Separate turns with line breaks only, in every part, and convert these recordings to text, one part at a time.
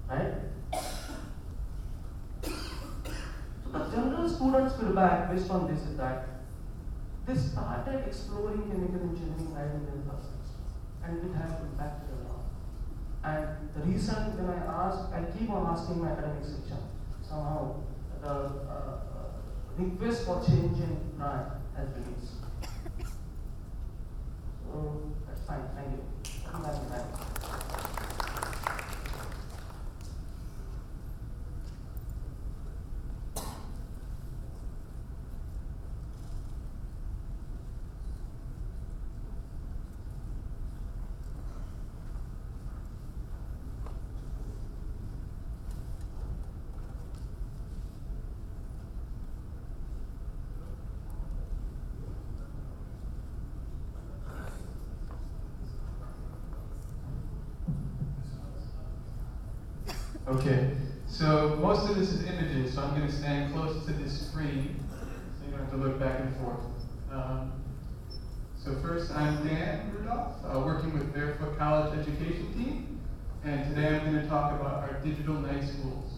right? So the general students' feedback based on this is that they started exploring chemical engineering right in their first semester, and it has impacted a lot. And the reason when I keep on asking my academic section, somehow the request for change in NIE has reduced. So that's fine, thank you. Come back in time.
Okay, so most of this is images, so I'm going to stand close to this screen, so you don't have to look back and forth. So first, I'm Dan Rudolph, working with Barefoot College Education Team, and today I'm going to talk about our digital night schools.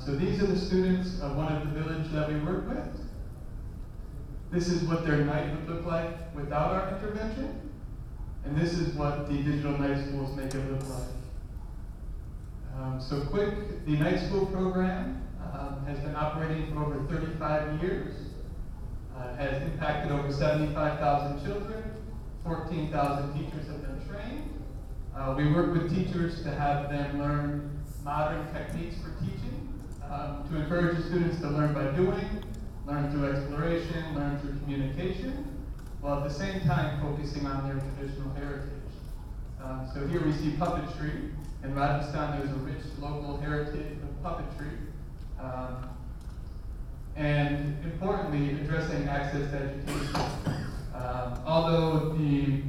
So these are the students of one of the villages that we work with. This is what their night would look like without our intervention, and this is what the digital night schools make it look like. So quick, the night school program has been operating for over 35 years. Has impacted over 75,000 children, 14,000 teachers have been trained. We work with teachers to have them learn modern techniques for teaching, to encourage the students to learn by doing, learn through exploration, learn through communication, while at the same time focusing on their traditional heritage. So here we see puppetry. In Rajasthan, there's a rich local heritage of puppetry. And importantly, addressing access to education. Although the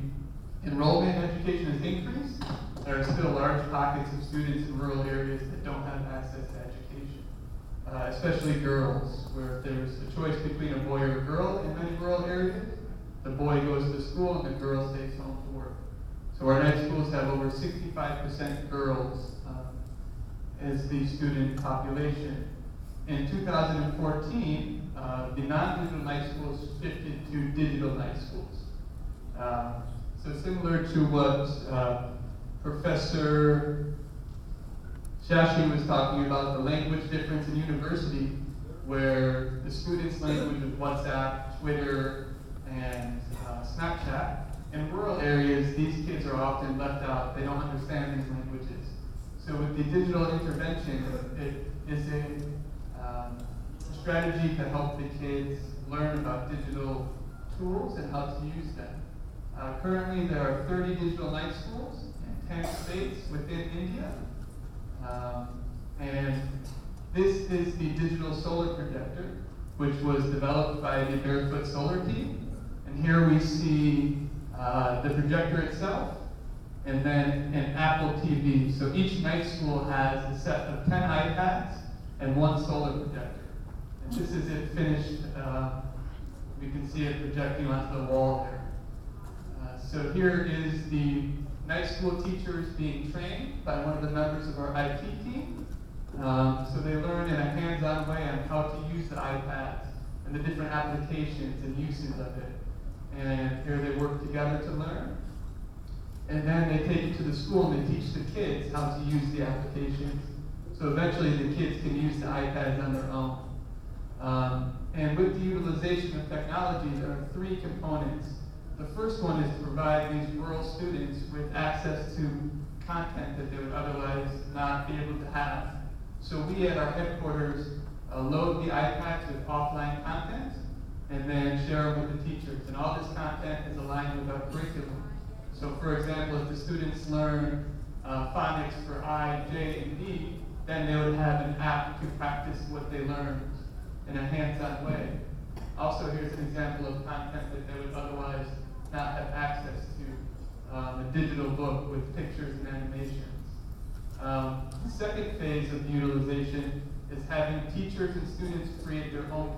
enrollment in education has increased, there are still large pockets of students in rural areas that don't have access to education, especially girls, where if there's a choice between a boy or a girl in many rural areas, the boy goes to school and the girl stays home to work. So our night schools have over 65% girls as the student population. In 2014, the non-digital night schools shifted to digital night schools. So similar to what Professor Shashi was talking about, the language difference in university, where the students' language is WhatsApp, Twitter, and Snapchat. In rural areas, these kids are often left out. They don't understand these languages. So with the digital intervention, it is a strategy to help the kids learn about digital tools and how to use them. Currently, there are 30 digital night schools in 10 states within India. And this is the digital solar projector, which was developed by the Barefoot Solar team. And here we see the projector itself, and then an Apple TV. So each night school has a set of 10 iPads and one solar projector. And this is it finished. We can see it projecting onto the wall there. So here is the night school teachers being trained by one of the members of our IT team. So they learn in a hands-on way on how to use the iPads and the different applications and uses of it. And here they work together to learn. And then they take it to the school and they teach the kids how to use the applications. So eventually the kids can use the iPads on their own. And with the utilization of technology, there are three components. The first one is to provide these rural students with access to content that they would otherwise not be able to have. So we at our headquarters load the iPads with offline content and then share them with the teachers. And all this content is aligned with our curriculum. So for example, if the students learn phonics for I, J, and D, then they would have an app to practice what they learned in a hands-on way. Also, here's an example of content that they would otherwise not have access to, a digital book with pictures and animations. The second phase of utilization is having teachers and students create their own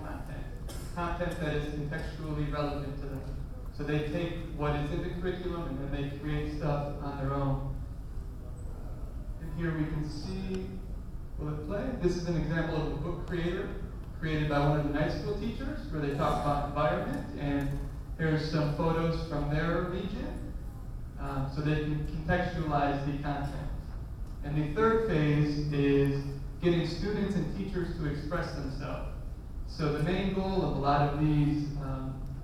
content that is contextually relevant to them. So they take what is in the curriculum and then they create stuff on their own. In here we can see, will it play? This is an example of a book created by one of the night school teachers where they talk about environment, and here's some photos from their region so they can contextualize the content. And the third phase is getting students and teachers to express themselves. So the main goal of a lot of these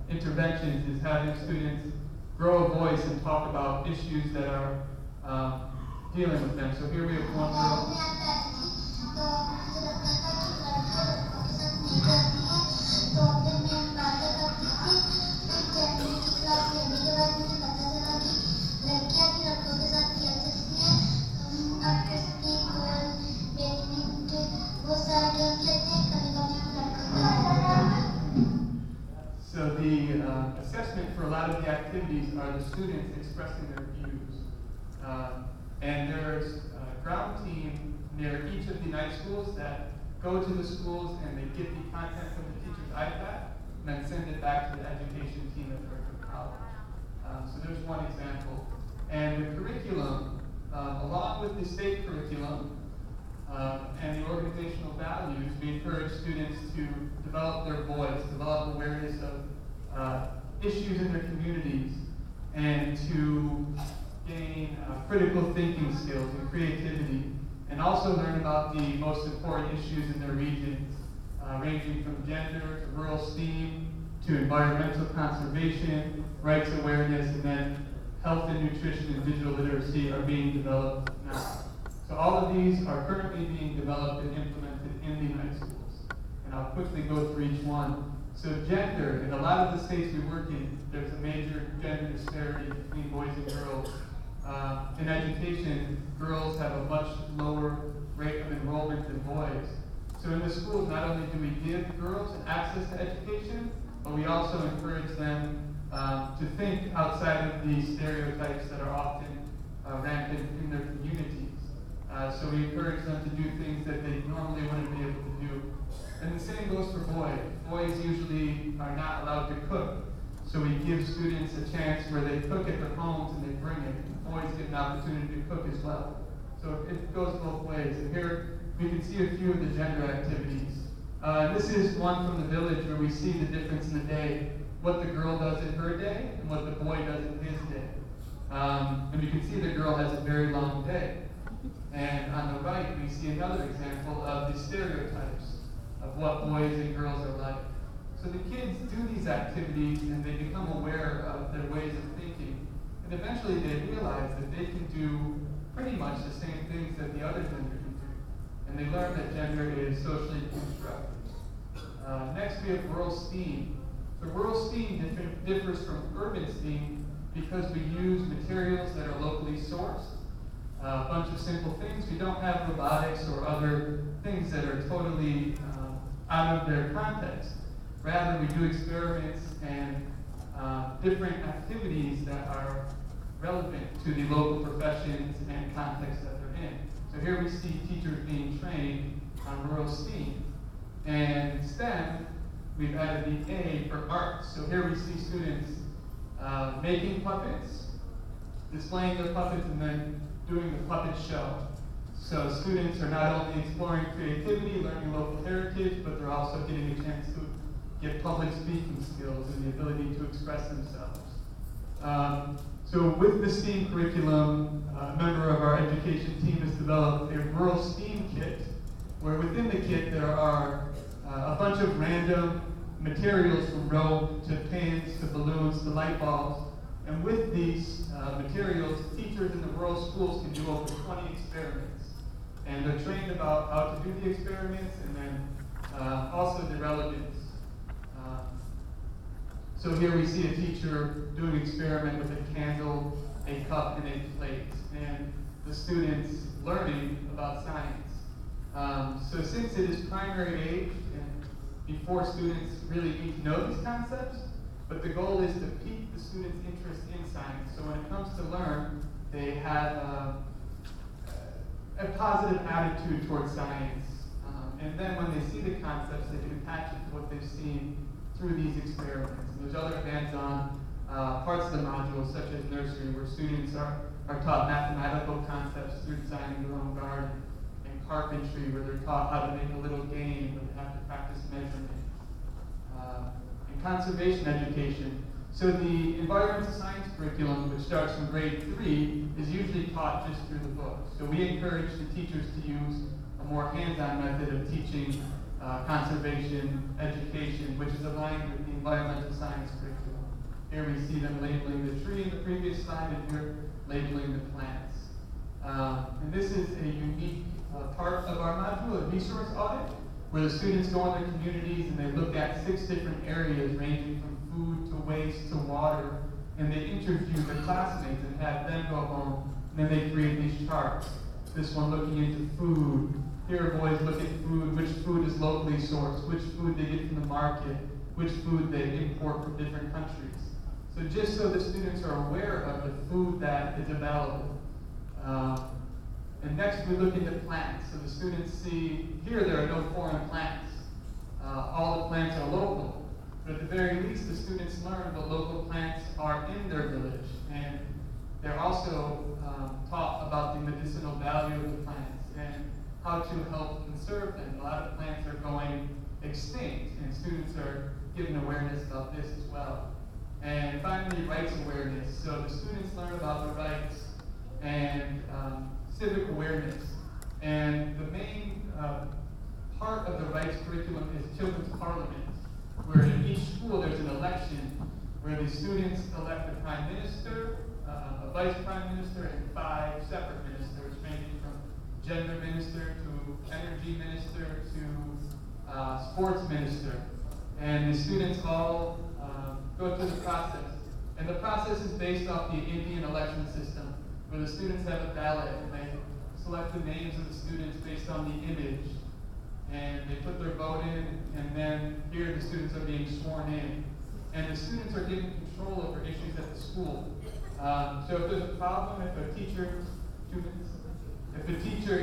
interventions is having students grow a voice and talk about issues that are dealing with them. So here we have one girl. So the assessment for a lot of the activities are the students expressing their views. And there's a ground team near each of the night schools that go to the schools and they get the content from the teacher's iPad and then send it back to the education team at Berkeley College. So there's one example. And the curriculum, along with the state curriculum and the organizational values, we encourage students to develop their voice, develop awareness of issues in their communities, and to gain critical thinking skills and creativity, and also learn about the most important issues in their regions, ranging from gender to rural STEAM to environmental conservation, rights awareness, and then health and nutrition and digital literacy are being developed now. So all of these are currently being developed and implemented in the night schools. And I'll quickly go through each one. So gender, in a lot of the states we work in, there's a major gender disparity between boys and girls. In education, girls have a much lower rate of enrollment than boys. So in the schools, not only do we give girls access to education, but we also encourage them to think outside of the stereotypes that are often rampant in their communities. So we encourage them to do things that they normally wouldn't be able to do. And the same goes for boys. Boys usually are not allowed to cook. So we give students a chance where they cook at their homes and they bring it. And boys get an opportunity to cook as well. So it goes both ways. And here we can see a few of the gender activities. This is one from the village where we see the difference in the day, what the girl does in her day and what the boy does in his day. And we can see the girl has a very long day. And on the right, we see another example of the stereotypes of what boys and girls are like. So the kids do these activities and they become aware of their ways of thinking. And eventually they realize that they can do pretty much the same things that the other gender can do. And they learn that gender is socially constructed. Next, we have rural STEAM. So rural STEAM differs from urban STEAM because we use materials that are locally sourced. A bunch of simple things. We don't have robotics or other things that are totally out of their context. Rather, we do experiments and different activities that are relevant to the local professions and context that they're in. So here we see teachers being trained on rural STEAM. And STEM, we've added the A for art. So here we see students making puppets, displaying their puppets, and then doing the puppet show. So students are not only exploring creativity, learning local heritage, but they're also getting a chance to get public speaking skills and the ability to express themselves. So with the STEAM curriculum, a member of our education team has developed a rural STEAM kit, where within the kit there are a bunch of random materials from rope to pins to balloons to light bulbs. And with these materials, teachers in the rural schools can do over 20 experiments. And they're trained about how to do the experiments and then also the relevance. So here we see a teacher doing an experiment with a candle, a cup, and a plate, and the students learning about science. So since it is primary age and before students really need to know these concepts, but the goal is to pique the students' interest in science. So when it comes to learn, they have a positive attitude towards science. And then when they see the concepts, they can attach it to what they've seen through these experiments. And there's other hands-on parts of the module, such as nursery, where students are are taught mathematical concepts through designing their own garden, and carpentry, where they're taught how to make a little game, where they have to practice measurement. And conservation education. So the environmental science curriculum, which starts from grade 3, is usually taught just through the book. So we encourage the teachers to use a more hands-on method of teaching conservation education, which is aligned with the environmental science curriculum. Here we see them labeling the tree in the previous slide, and here labeling the plants. And this is a unique part of our module, a resource audit, where the students go in their communities and they look at 6 different areas ranging from food to waste to water, and they interview their classmates and have them go home, and then they create these charts. This one looking into food. Here boys look at food, which food is locally sourced, which food they get from the market, which food they import from different countries. So just so the students are aware of the food that is available. And next we look into plants. So the students see, here there are no foreign plants. All the plants are local. But at the very least, the students learn what local plants are in their village. And they're also taught about the medicinal value of the plants and how to help conserve them. A lot of plants are going extinct, and students are given awareness about this as well. And finally, rights awareness. So the students learn about the rights and civic awareness. And the main part of the rights curriculum is children's parliament, where in each school there's an election where the students elect a prime minister, a vice prime minister, and 5 separate ministers, ranging from gender minister to energy minister to sports minister. And the students all go through the process. And the process is based off the Indian election system, where the students have a ballot and they select the names of the students based on the image. And they put their vote in, and then here the students are being sworn in. And the students are given control over issues at the school. So if there's a problem, if a teacher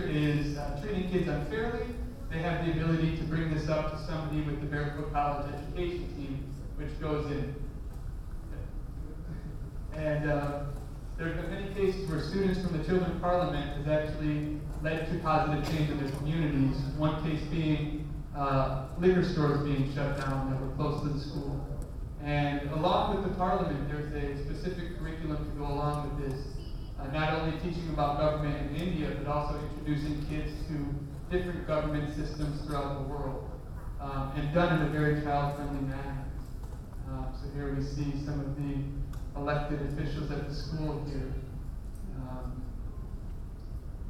is treating kids unfairly, they have the ability to bring this up to somebody with the Barefoot College education team, which goes in. And there have been many cases where students from the Children's Parliament has actually led to positive change in their communities. One case being liquor stores being shut down that were close to the school. And along with the Parliament, there's a specific curriculum to go along with this. Not only teaching about government in India, but also introducing kids to different government systems throughout the world, and done in a very child-friendly manner. So here we see some of the elected officials at the school here.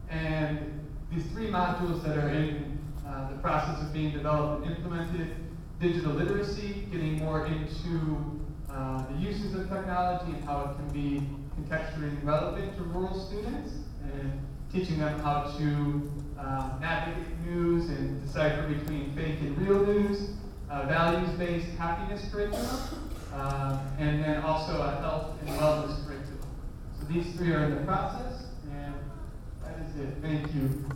And these 3 modules that are in the process of being developed and implemented: digital literacy, getting more into the uses of technology and how it can be contextually relevant to rural students, and teaching them how to navigate news and decipher between fake and real news, values-based happiness curriculum, and then also a health and wellness curriculum. So these 3 are in the process, and that is it. Thank you.